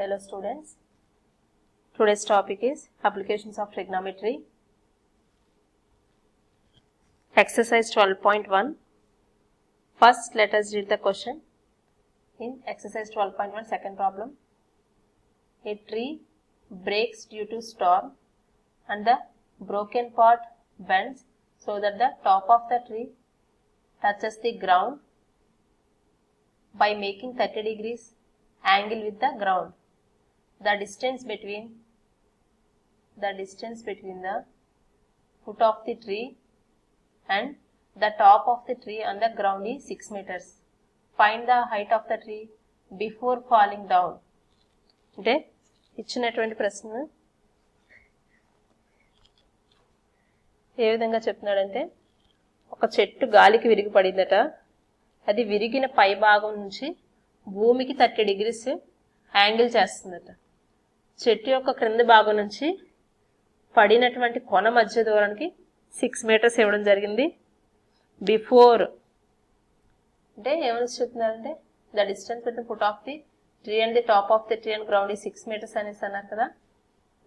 Hello students, today's topic is applications of trigonometry. Exercise 12.1. First let us read the question. In exercise 12.1 second problem, a tree breaks due to storm and the broken part bends so that the top of the tree touches the ground by making 30 degrees angle with the ground. The distance between the foot of the tree and the top of the tree on the ground is 6 meters. Find the height of the tree before falling down. అంటే ఇచ్చినటువంటి ప్రశ్న ఏ విధంగా చెప్తున్నాడంటే, ఒక చెట్టు గాలికి విరిగి పడిందట. అది విరిగిన పై భాగం నుంచి భూమికి 30 డిగ్రీస్ యాంగిల్ చేస్తుందట. చెట్టు యొక్క క్రింది భాగం నుంచి పడినటువంటి కొన మధ్య దూరానికి 6 మీటర్స్ ఇవ్వడం జరిగింది. బిఫోర్ అంటే ఏమని చెప్తున్నారంటే, the distance between foot of the tree and the top of the tree and ground ఈ 6 మీటర్స్ అనేసి అన్నారు కదా.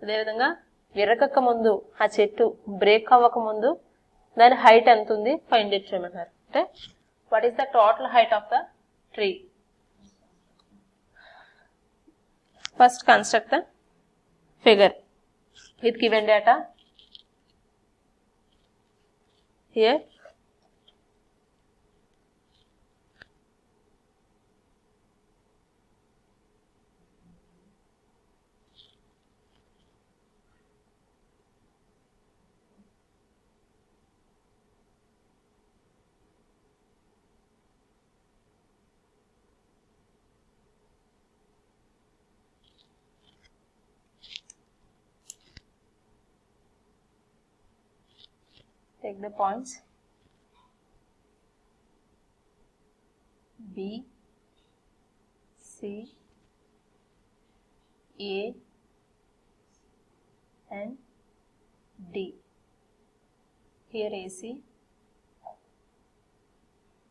అదేవిధంగా విరగక ముందు, ఆ చెట్టు బ్రేక్ అవ్వక ముందు దాని హైట్ ఎంత ఉంది ఫైండ్ ఇట్ చేయమన్నారు. అంటే what is the total height of the tree. First construct the figure with given data. Here take the points B, C, A and D. Here AC.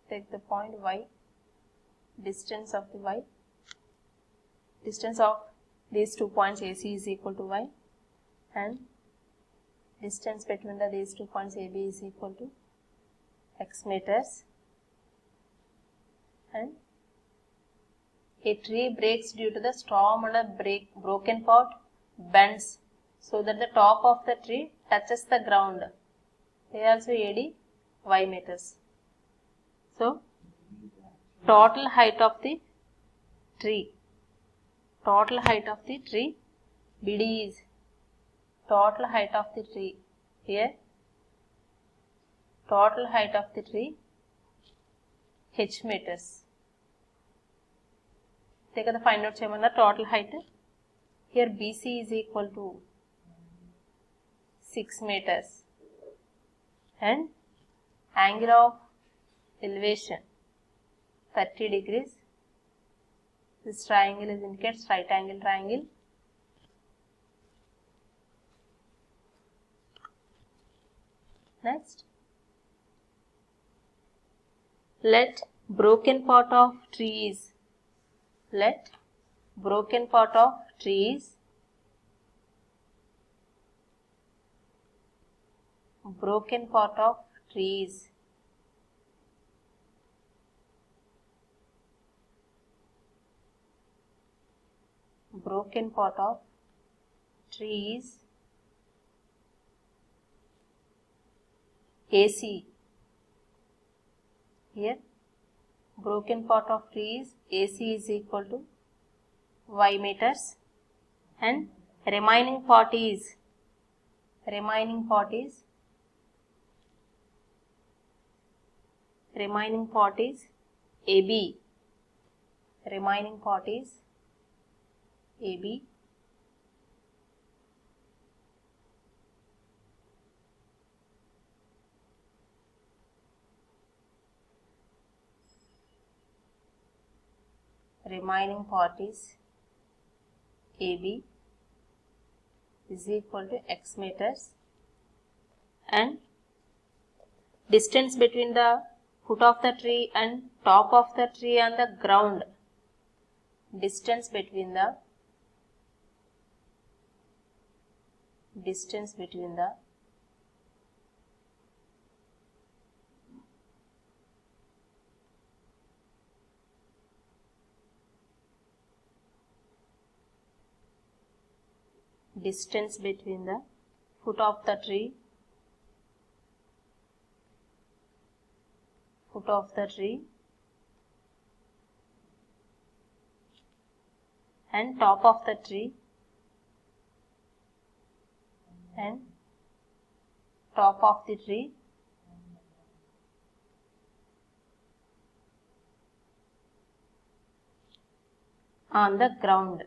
Take the point Y, distance of the Y. Distance of these 2 points AC is equal to Y, and distance between these 2 points AB is equal to x meters. And a tree breaks due to the storm and a broken part bends so that the top of the tree touches the ground. They also AD y meters. So total height of the tree BD is total height of the tree. Here total height of the tree h meters. Take the find out cheyamana total height. Here BC is equal to 6 meters and angle of elevation 30 degrees. This triangle is indicates right angle triangle. Next, let broken part of trees AC. Here broken part of trees AC is equal to y meters, and remaining part is AB. Remaining part is AB is equal to x meters, and distance between the foot of the tree and top of the tree and the ground, distance between the distance between the foot of the tree and top of the tree on the ground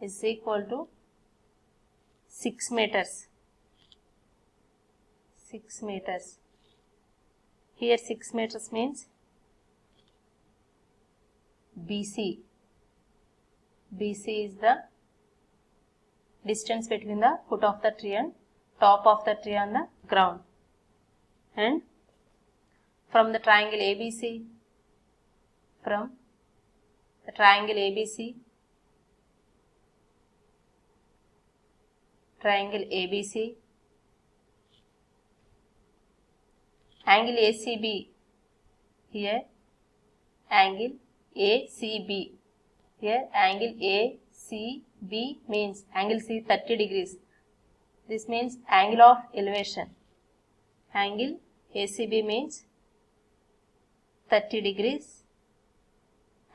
is equal to 6 meters. Here 6 meters means BC. BC is the distance between the foot of the tree and top of the tree on the ground. And from the triangle ABC, angle ACB, here angle ACB, here angle ACB means angle C 30 degrees. This means angle of elevation. Angle ACB means 30 degrees.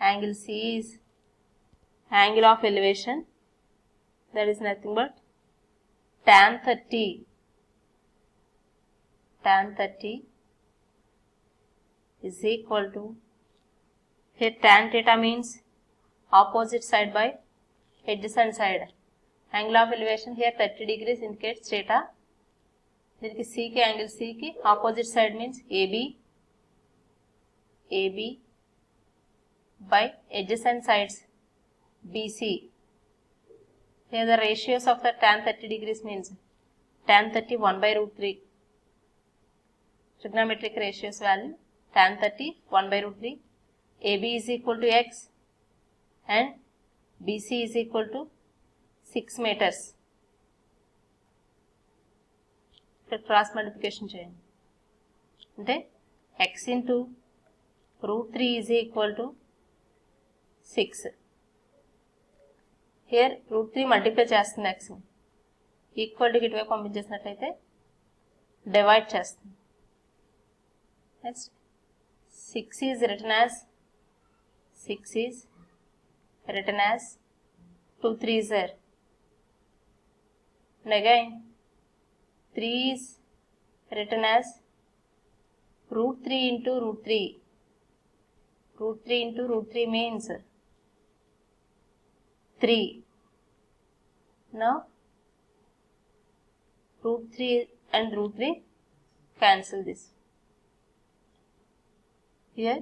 Angle C is angle of elevation, that is nothing but tan 30 is equal to, here tan theta means opposite side by adjacent side. Angle of elevation here 30 degrees indicates theta. దీనికి C కి angle C కి opposite side means AB by adjacent sides BC. Here the ratios of the tan 30 degrees means tan 30 1 by root 3. Trigonometric ratios value tan 30 1 by root 3. AB is equal to x and BC is equal to 6 meters. Cross multiplication చేయండి అంటే x into root 3 is equal to 6. Here root 3 multiply చేస్తుంది x, equal to ఇటువైపు పంపించేసినట్లయితే divide చేస్తుంది. Next 6 is written as 2 3s are, and again 3 is written as root 3 into root 3. Root 3 into root 3 means 3. Now root 3 and root 3 cancel this. Here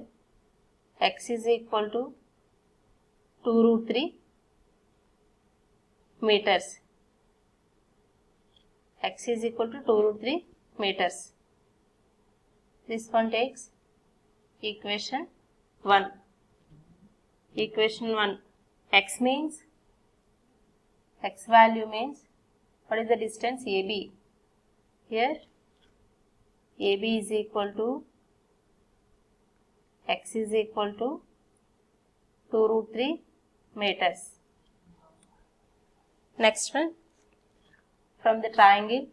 x is equal to 2 root 3 meters. X is equal to 2 root 3 meters. This one takes equation 1. Equation 1. X means, X value means, what is the distance AB? Here AB is equal to, X is equal to 2 root 3 meters. Next one, from the triangle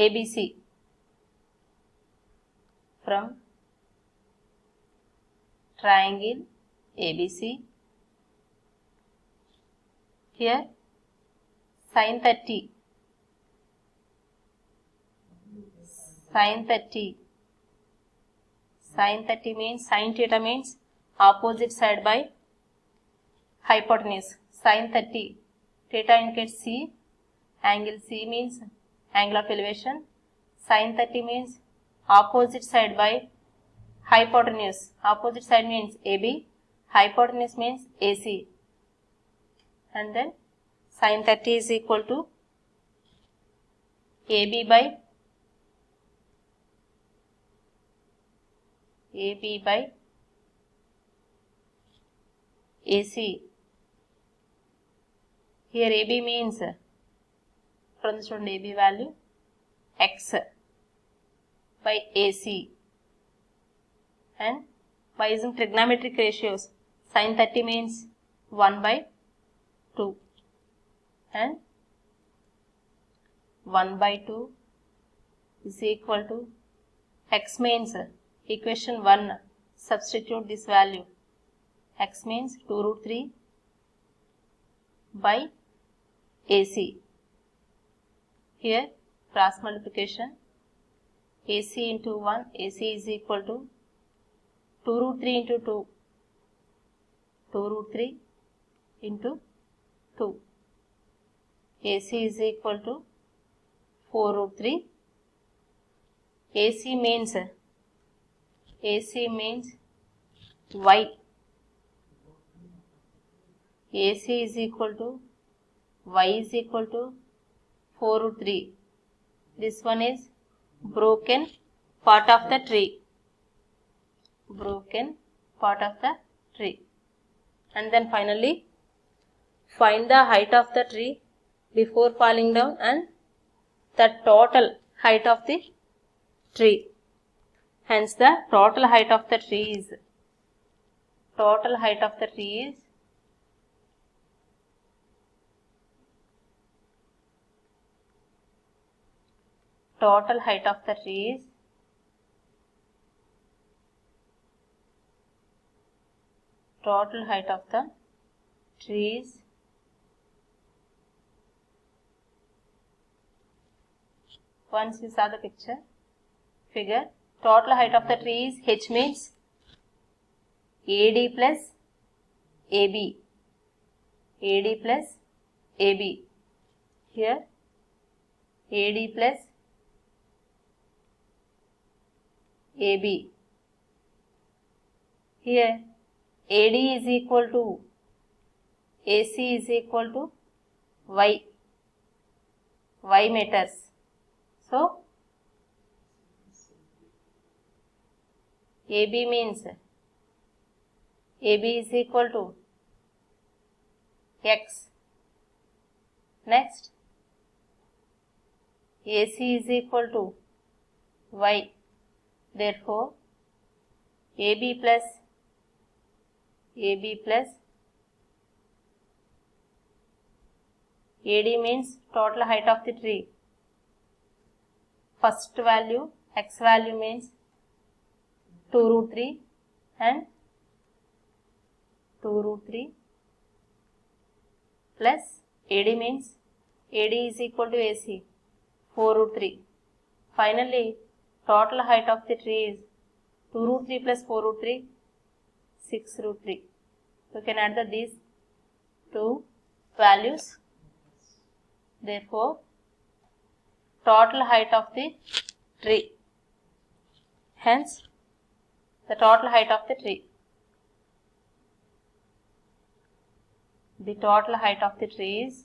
ABC, from triangle ABC, here sin 30 means, sin theta means opposite side by hypotenuse. Sin 30, theta indicates C, angle C means angle of elevation. Sin 30 means opposite side by hypotenuse. Opposite side means AB, hypotenuse means AC. And then sin 30 is equal to AB by AB by AC. Here AB means, from the student AB value, X by AC, and by using trigonometric ratios, sin 30 means 1 by 2 and 1 by 2 is equal to X means equation 1, substitute this value, X means 2 root 3 by AC. Here cross multiplication, AC into 1, AC is equal to 2 root 3 into 2, 2 root 3 into 2. AC is equal to 4 root 3. AC means Y. AC is equal to Y is equal to 4 root 3. This one is broken part of the tree. Broken part of the tree. And then finally, find the height of the tree before falling down and the total height of the tree. Hence the total height of the tree is, total height of the tree is total height of the tree is total height of the trees once you saw the figure, total height of the tree is H means AD plus AB. AD plus AB. Here AD plus AB. Here AD is equal to AC is equal to Y meters. So AB means AB is equal to X. Next, AC is equal to Y. Therefore, AB plus AD means total height of the tree. First value, X value means 2 root 3 and 2 root 3 plus AD means AD is equal to AC, 4 root 3. Finally, total height of the tree is 2 root 3 plus 4 root 3, 6 root 3. You can add these two values. Therefore, total height of the tree. Hence, the total height of the tree. The total height of the tree is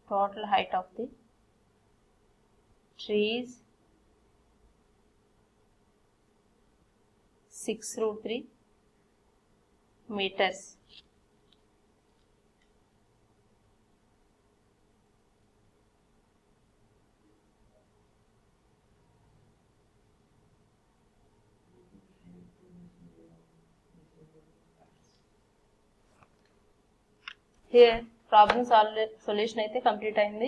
total height of the trees 6 root 3 meters. Here problem solution అయితే complete అయింది.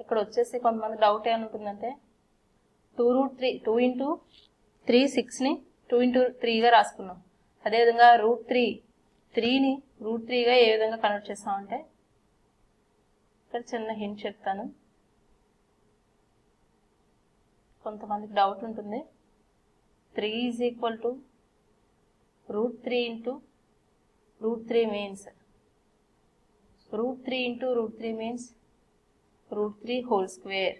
ఇక్కడ వచ్చేసి కొంతమంది doubt ఏమని ఉంటుందంటే 2 route 3 2 into 3 6ని 2 into 3గా రాసుకున్నాం. అదేవిధంగా route 3ని route 3గా ఏ విధంగా కన్వర్ట్ చేస్తామంటే ఇక్కడ చిన్న హింట్ చెప్తాను. కొంతమందికి డౌట్ ఉంటుంది. 3 is equal to root 3 into root 3 means root 3 into root 3 means root 3 whole square.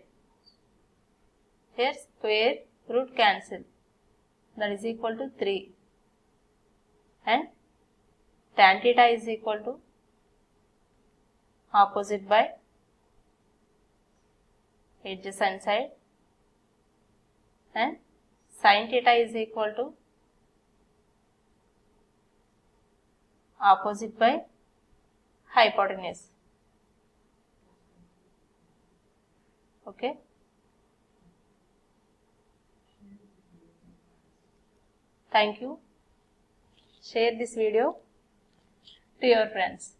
Here square root cancel, that is equal to 3, and tan theta is equal to opposite by adjacent side, and sin theta is equal to opposite by hypotenuse. Okay. Thank you. Share this video to your friends.